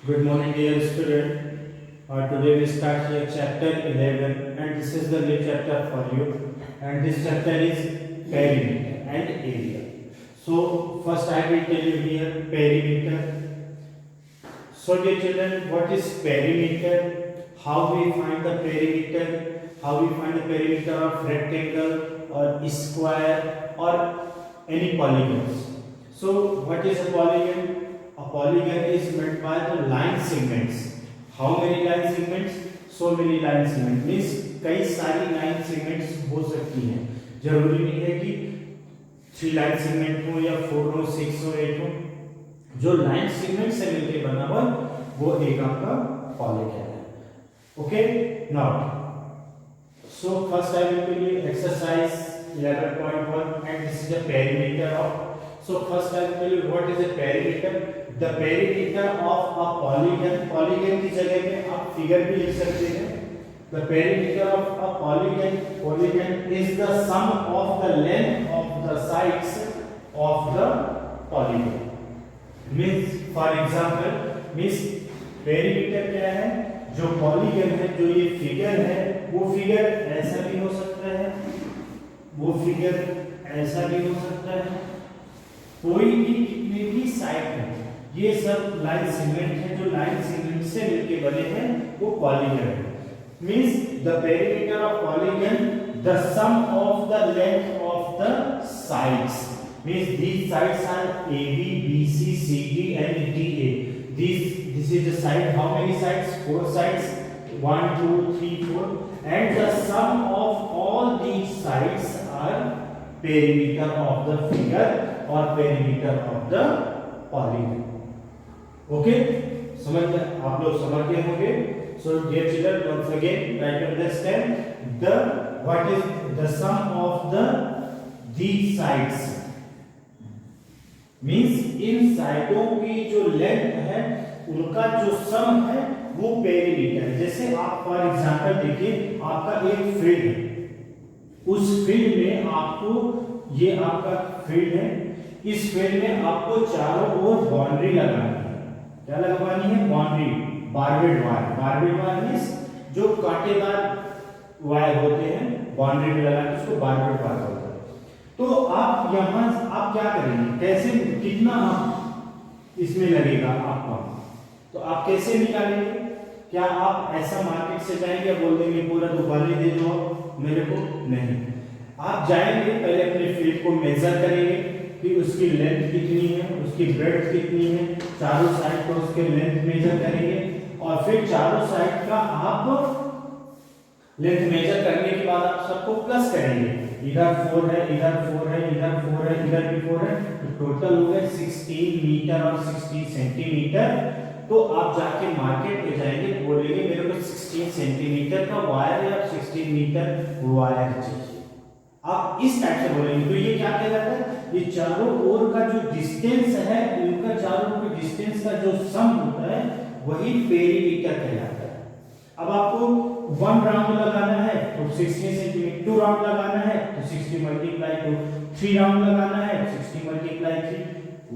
Good morning, dear student. Today we start here chapter 11, and this is the new chapter for you. And this chapter is perimeter and area. So first I will tell you here perimeter. So dear children, what is perimeter? How we find the perimeter? How we find the perimeter of rectangle or square or any polygons? So what is a polygon? A polygon is made by the line segments. How many line segments? So many line segments. Means कई सारी line segments हो सकती हैं. जरूरी नहीं है कि 3 line segment हो या 4 हो, 6 हो, 8 हो. जो line segment से मिलके बना हुआ वो एक आपका polygon है. Okay? Now, so first I will tell you exercise 11.1 and this is the perimeter of. So first I will tell you what is a perimeter. The perimeter of a polygon. Polygon की जगह पे आप figure भी लिख सकते हैं. The perimeter of a polygon is the sum of the length of the sides of the polygon. Means for example, means perimeter क्या है? जो polygon है, जो ये फिगर है, वो फिगर ऐसा भी हो सकता है, वो फिगर ऐसा भी हो सकता है. कोई भी कितने भी साइड है, ये सब लाइन सेगमेंट है. जो लाइन सेगमेंट से मिलके बने हैं वो पॉलीगन है. Means the perimeter of polygon the sum of the length of the sides. Means these sides are AB, BC, CD and DA. This is the side. How many sides? 4 sides. 1, 2, 3, 4. And the sum of all these sides are perimeter of the figure or perimeter of the polygon. Okay, समझ में आप लोग समझ गए होंगे. So dear children, once again try to understand the what is the sum of the these sides. Means इन साइडों की जो लेंथ है उनका जो सम है वो पेरीमीटर है. जैसे आप फॉर एग्जांपल देखिए, आपका एक फील्ड है, उस फील्ड में आपको ये आपका फील्ड है, इस फील्ड में आपको चारों ओर बाउंड्री लगानी है. क्या लगवानी है? Boundary. Barbed wire. Barbed wire means जो कांटेदार वायर होते हैं, बाउंड्री में लगा के उसको बारबेड वायर बोलते हैं. तो आप यहां आप क्या करेंगे, कैसे, कितना आप इसमें लगेगा आपका, तो आप कैसे निकालेंगे? क्या आप ऐसा मार्केट से जाएंगे, बोल देंगे पूरा दुकान दे दो मेरे को? नहीं. आप जाएंगे, पहले अपने फील्ड को मेजर करेंगे कि उसकी लेंथ कितनी है, उसकी ब्रेड्थ कितनी है, चारों साइड को उसके लेंथ मेजर करेंगे और फिर चारों साइड का आप लेंथ मेजर करने के बाद आप सबको प्लस करेंगे. इधर 4 है, इधर 4 है, इधर 4 है, इधर भी 4 है, तो टोटल हो गए 16 मीटर और 60 सेंटीमीटर. तो आप जाके मार्केट में जाएंगे, बोलेंगे मेरे को 16 सेंटीमीटर का वायर या 16 मीटर वायर चाहिए. आप इस टाइप से बोलेंगे. तो ये क्या कहलाता है? ये चारों ओर का जो डिस्टेंस है, उनका चारों ओर के डिस्टेंस का जो सम होता है वही पेरीमीटर कहलाता है. अब आपको 1 राउंड लगाना है तो 60 सेंटीमीटर, 2 राउंड लगाना है तो 60 मल्टीप्लाई 2, 3 राउंड लगाना है 60 मल्टीप्लाई 3,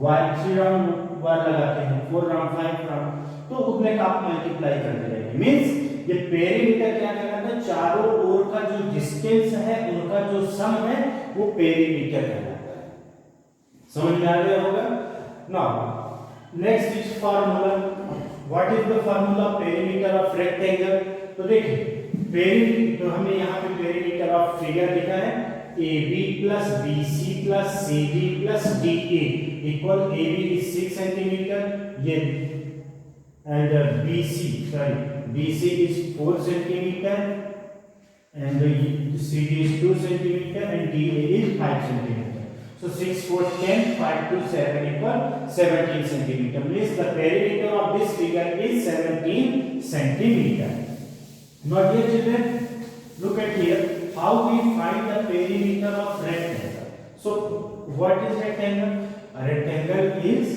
वायर 3 राउंड वायर लगाते हैं, 4 राउंड, 5 राउंड, तो उतने का आप मल्टीप्लाई करते रहेंगे. मींस ये पेरीमीटर क्या कहलाता है? चारों ओर का जो डिस्टेंस है उनका जो सम है वो पेरीमीटर कहलाता है. समझ में आ गया होगा. Now next is formula. What is the formula perimeter of rectangle? तो देखिए पेरीमीटर, तो हमें यहाँ पे पेरीमीटर ऑफ फिगर लिखा है AB plus BC plus CD plus DA equal AB is 6 centimeter, ये and BC is 4 centimeter and CD is 2 centimeter and DA is 5 centimeter. So 6, 4, 10, 5 to 7 equal 17 centimeter. Means the perimeter of this figure is 17 centimeter. Now dear children, look at here. How we find the perimeter of rectangle? So what is rectangle? A rectangle is,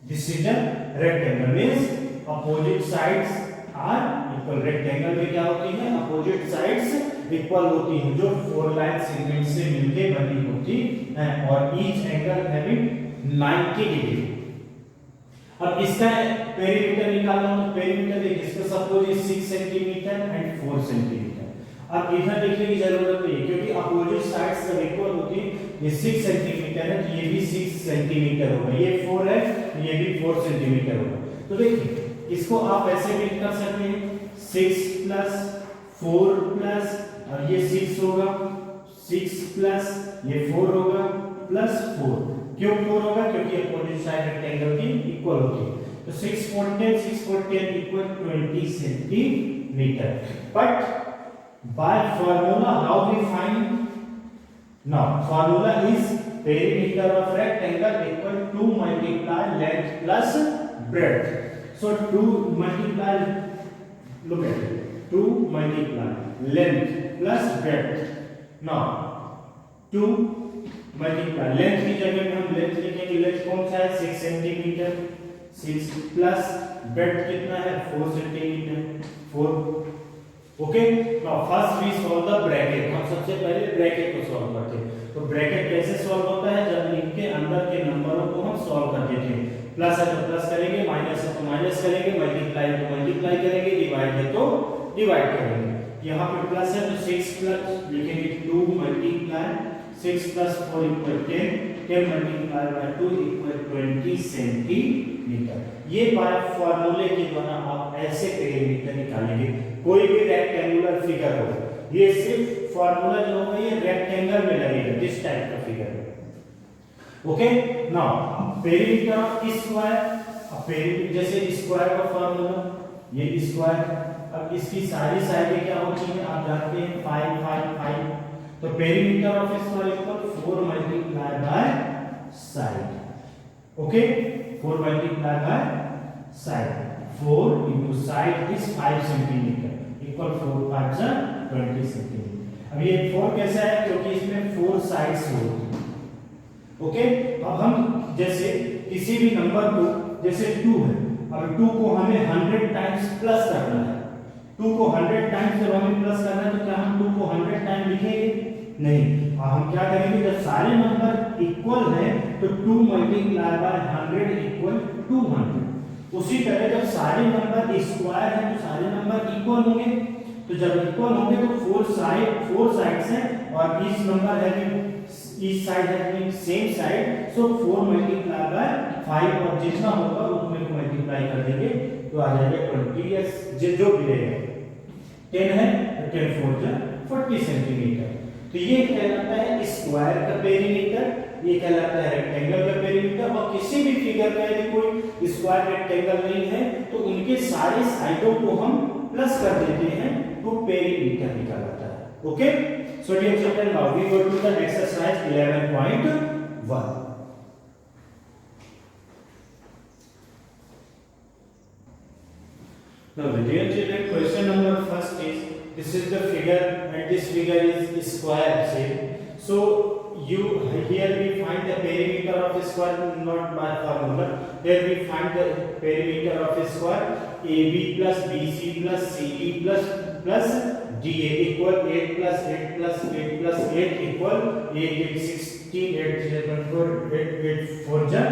this is a rectangle means opposite sides are equal. rectangle में क्या होती है? opposite sides equal होती हैं, जो 4 line segment से मिलके बनी होती है और each angle having 90 डिग्री. अब इसका पेरीमीटर निकालना हो तो पेरीमीटर देखिए, इसका सपोज 6 सेंटीमीटर एंड 4 सेंटीमीटर। अब इधर देखने की जरूरत नहीं है क्योंकि अपोजिट साइड्स जब इक्वल होती है, ये 6 सेंटीमीटर है तो ये भी 6 सेंटीमीटर होगा, ये 4 है तो ये भी 4 सेंटीमीटर होगा। तो देखिए इसको आप ऐसे भी कर सकते हैं 6 प्लस 4 प्लस, और ये 6 होगा, 6 प्लस ये 4 होगा प्लस 4। क्यों 4 होगा? क्योंकि अपोजिट साइड रेक्टेंगल की इक्वल होती है। तो 6 4 10 equal 20 centimetre. But by formula how we find? Now formula is perimeter of rectangle equal to multiply length plus breadth. So 2 multiply, look at it, 2 multiply length plus breadth. Now 2 multiply length की जगह में हम length लिखेंगे, length कौन सा है 6 centimetre, 6 plus breadth कितना है 4 centimetre, 4। Okay, now first we solve the bracket. हम सबसे पहले ब्रैकेट को सॉल्व करते हैं। तो ब्रैकेट कैसे सॉल्व होता है? जब इनके अंदर के नंबरों को हम सॉल्व कर देते हैं। प्लस है तो प्लस करेंगे, माइनस है तो माइनस करेंगे, मल्टीप्लाई है तो मल्टीप्लाई करेंगे, डिवाइड है तो डिवाइड करेंगे। यहाँ पे प्लस है तो 6 प्लस लिखेंगे 2 multiply 6 plus 4 equal 10, 10 multiply by 2 equal 20 centimetre. ये बाय फार्मूले के द्वारा आप ऐसे पेरीमीटर निकालेंगे। कोई भी रेक्टेंगुलर फिगर हो, ये सिर्फ फार्मूला जो होगा ये रेक्टेंगल में लगेगा, दिस टाइप का figure. Okay, now perimeter of square, अब पेरीमीटर जैसे स्क्वायर का फार्मूला ये स्क्वायर, अब इसकी सारी साइडें क्या होती हैं आप जानते हैं 5 5 5। तो perimeter of square equal 4 multiply by side. Okay, 4 multiply by side, 4 into side is 5 centimetre equal 4 5 जा 20 सेंटीमीटर। अब ये 4 कैसा है? क्योंकि इसमें 4 साइड्स होती हैं। ओके, अब हम जैसे किसी भी नंबर को, जैसे 2 है, अब 2 को हमें 100 टाइम्स प्लस करना है। 2 को 100 टाइम्स जब हमें प्लस करना है तो क्या हम 2 को 100 टाइम लिखेंगे? नहीं, हम क्या करेंगे जब सारे नंबर इक्वल हैं तो 2 मल्टीप्लाई बाय 100 इक्वल 200। उसी तरह जब सारे नंबर स्क्वायर हैं तो सारे नंबर इक्वल होंगे, तो जब इक्वल होंगे तो 4 साइड्स हैं और ईच नंबर है ईच साइड है same side, so 4 multiply by 5 और जितना होगा उसमें को मल्टीप्लाई कर देंगे तो आ जाएगा 20, जो भी रहेगा 10 है तो 10 4 जा 40 सेंटीमीटर। तो ये कहलाता है स्क्वायर का पेरीमीटर, ये कहलाता है रेक्टेंगल का पेरीमीटर। और किसी भी फिगर में यदि कोई स्क्वायर रेक्टेंगल नहीं है तो उनके सारे साइडों को हम प्लस कर देते हैं तो पेरीमीटर निकलता है। Okay, so dear children, now we go to the exercise 11.1। Now dear children, question number first is, this is the figure and this figure is square shape. So you here we find the perimeter of the square, not by formula. Here we find the perimeter of the square AB plus BC plus CE plus DA equal 8 plus 8 plus 8 plus 8 equal 8 8 16 8 0 4 8 8 4 ja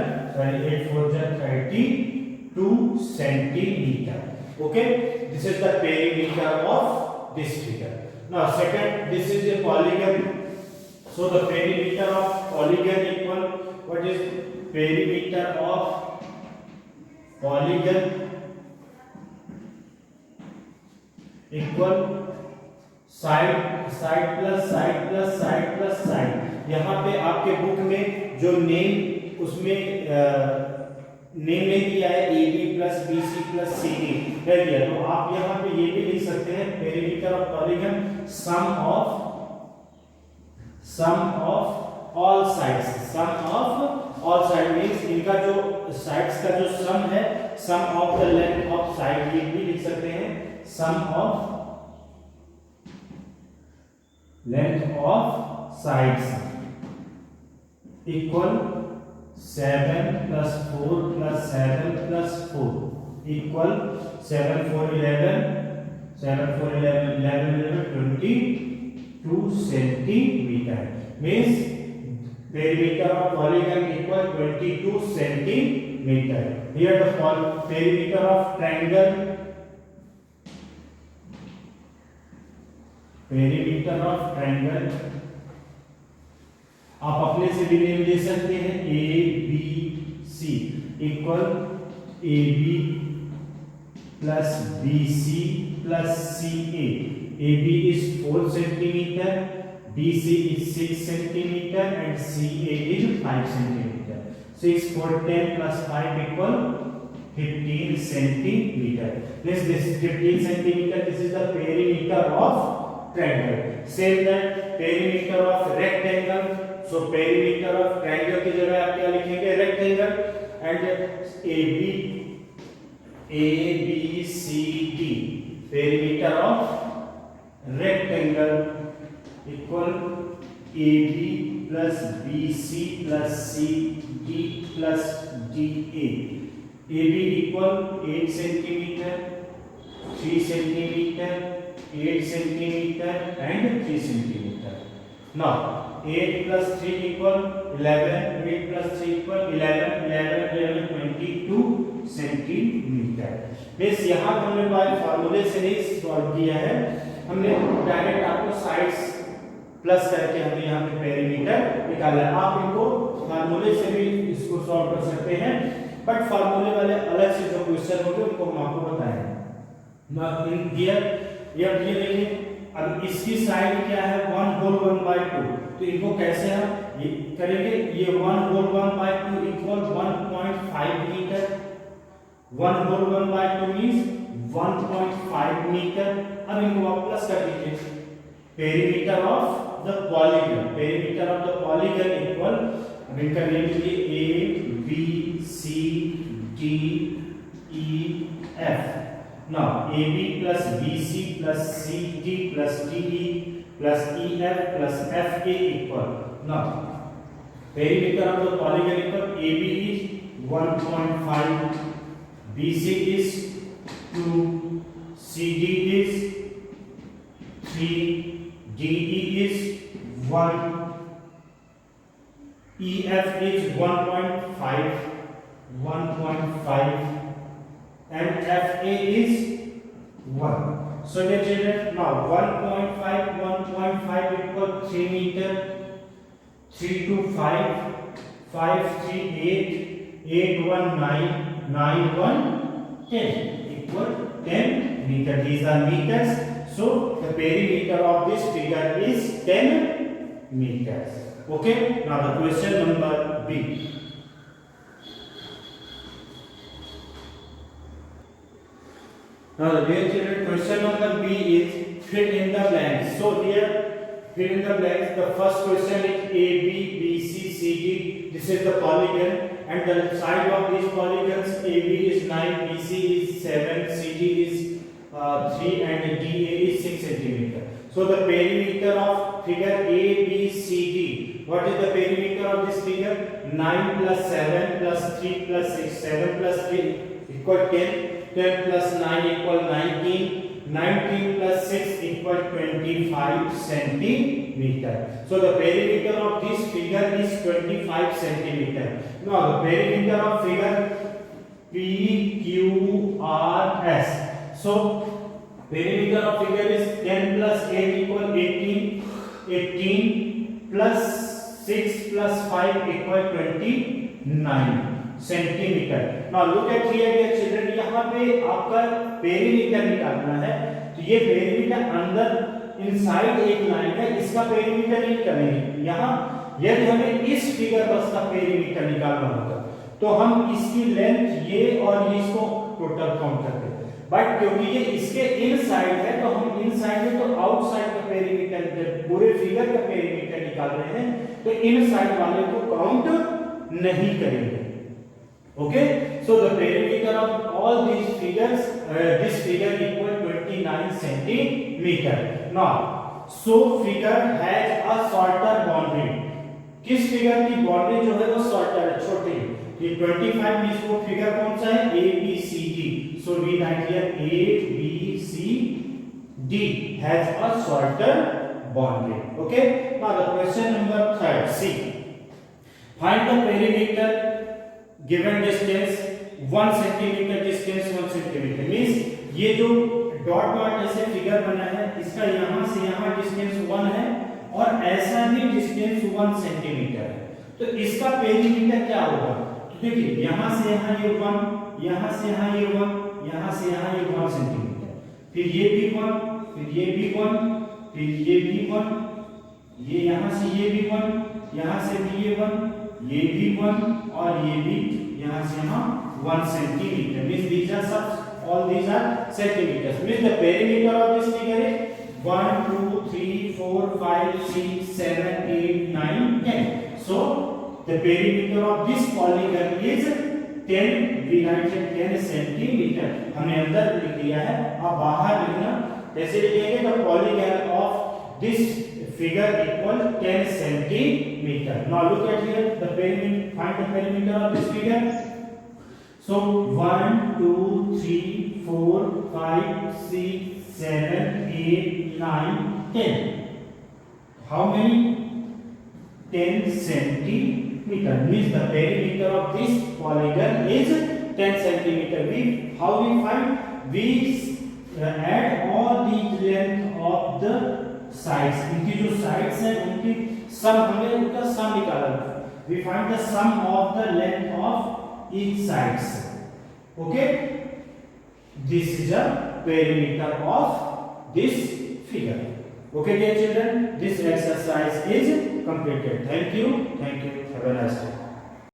8 4 ja 32 centimeter. Okay, this is the perimeter of this figure. Now second, this is a polygon. So the perimeter of polygon equal, what is perimeter of polygon equal side plus side plus side plus side। यहाँ पे आपके book में जो name उसमें name नहीं दिया है A B plus B C plus C D है दिया, तो आप यहाँ पे ये भी लिख सकते हैं perimeter of polygon sum of all sides. Sum of all side means इनका जो साइड्स का जो सम है, sum of the length of side, ये भी लिख सकते हैं sum of length of sides equal 7 plus 4 plus 7 plus 4 equal 7 4 11 7 4 11 11 11 22 centimeter। means Perimeter of polygon equal 22 centimeter. Here the perimeter of triangle, आप अपने से भी नेम दे सकते हैं, A B C equal A B plus B C plus C A. A B is 4 centimeter, B C is 6 centimeter and C A is 5 centimeter. 6 4 10 plus 5 equal 15 centimeter. This 15 centimeter. This is the perimeter of triangle. Same that perimeter of rectangle. So perimeter of triangle की जगह आप क्या लिखेंगे, rectangle. And A B C D perimeter of rectangle equal AB plus BC plus CD plus DA. AB equal 8 centimeter, 3 centimeter, 8 centimeter and 3 centimeter. Now 8 plus 3 equal 11, 8 plus 3 equal 11, 22 centimeter. बस यहाँ हमने bye फार्मूले से नहीं solve किया है, हमने direct आपको साइड्स प्लस करके हमने यहाँ पे पेरीमीटर निकाला है. आप इनको फार्मूले से भी इसको सॉल्व कर सकते हैं, बट फार्मूले वाले अलग से जो क्वेश्चन होंगे उनको हम आपको बताएंगे. ये देखिए, अब इसकी साइड क्या है, 1 होल 1/2. तो इनको कैसे हम ये करेंगे, ये 1 whole 1/2 equal 1.5 metre. 1 whole 1/2 means 1.5 metre. अब इनको आप प्लस कर दीजिए. Perimeter of the polygon equal, अब इनका नेम लीजिए A B C D E F. Now A B plus B C plus C D plus D E plus E F plus F A equal. Now perimeter of the polygon equal A B is 1.5, B C is 2, CD is 3, DE is 1, EF is 1.5 and FA is 1. So dear children, now 1.5 equal 3 meter, 3 to 5, 5 3 8, 8 1 9, 9 1 10 equal 10 meter. These are meters. So the perimeter of this figure is 10 meters. Okay. Now the question number B. Now the dear children, question number B is fill in the blanks. So here fill in the blanks. The first question is A B B C C D. This is the polygon, and the side of these polygons AB is 9, BC is 7, CD is 3 and DA is 6 centimeter. So the perimeter of figure ABCD. What is the perimeter of this figure? 9 plus 7 plus 3 plus 6. 7 plus 3 equal 10. 10 plus 9 equal 19. 19 plus 6 equal 25 centimeter. So the perimeter of this figure is 25 centimeter. Now the perimeter of figure PQRS. So perimeter of figure is 10 plus 8 equal 18. 18 plus 6 plus 5 equal 29 centimeter. Now look at here dear children, यहाँ पे आपका perimeter निकालना है. तो ये perimeter अंदर inside एक line है, इसका पेरीमीटर नहीं करेंगे. यहाँ यदि हमें इस फिगर बस का पेरीमीटर निकालना होगा तो हम इसकी लेंथ ये और इसको टोटल काउंट करते हैं. बट क्योंकि ये इसके इनसाइड है तो हम इनसाइड में तो आउटसाइड का पेरीमीटर, पूरे फिगर का पेरीमीटर निकाल रहे हैं, तो इनसाइड वाले को काउंट नहीं करेंगे. Okay, so the perimeter of all these figures, this figure equal 29 centimeter. Now, so figure has a shorter boundary. किस फिगर की बाउंड्री जो है वो शॉर्टर है, छोटी है. ये 25 मींस वो फिगर कौन सा है, A B C D. So we write here A B C D has a shorter boundary. Okay. Now the question number 3, C. Find the perimeter given distance 1 centimeter, distance 1 centimeter means ये जो dot dot ऐसे figure बना है इसका यहाँ से यहाँ distance 1 है और ऐसा भी डिस्टेंस 1 सेंटीमीटर है, तो इसका पेरीमीटर क्या होगा? तो देखिए यहाँ से यहाँ ये 1, यहाँ से यहाँ ये 1, यहाँ से यहाँ ये 1 सेंटीमीटर, फिर ये भी 1, फिर ये भी 1, फिर ये भी 1, ये यहाँ से ये भी 1, यहाँ से भी ये 1, ये भी 1 और ये भी यहाँ से यहाँ 1 centimetre means these are sub all these are centimeters means the perimeter of this figure is 1 2 3 4 5 6 7 8 9 10. So the perimeter of this polygon is 10, we write 10 centimeter. हमने अंदर लिख दिया है, अब बाहर लिखना कैसे लिखेंगे? the polygon of this figure equal 10 centimeter. Now look at here the perimeter, find the perimeter of this figure. So 1 2 3 4 5 6 7 8 9 10. How many? 10 centimeter means the perimeter of this polygon is 10 centimeter. How we find? We add all the length of the sides. इनकी जो sides हैं उनकी sum, हमें उनका sum निकालना है. We find the sum of the length of each sides. Okay? This is a perimeter of this figure. Okay, dear children, this exercise is completed. Thank you. Have a nice day.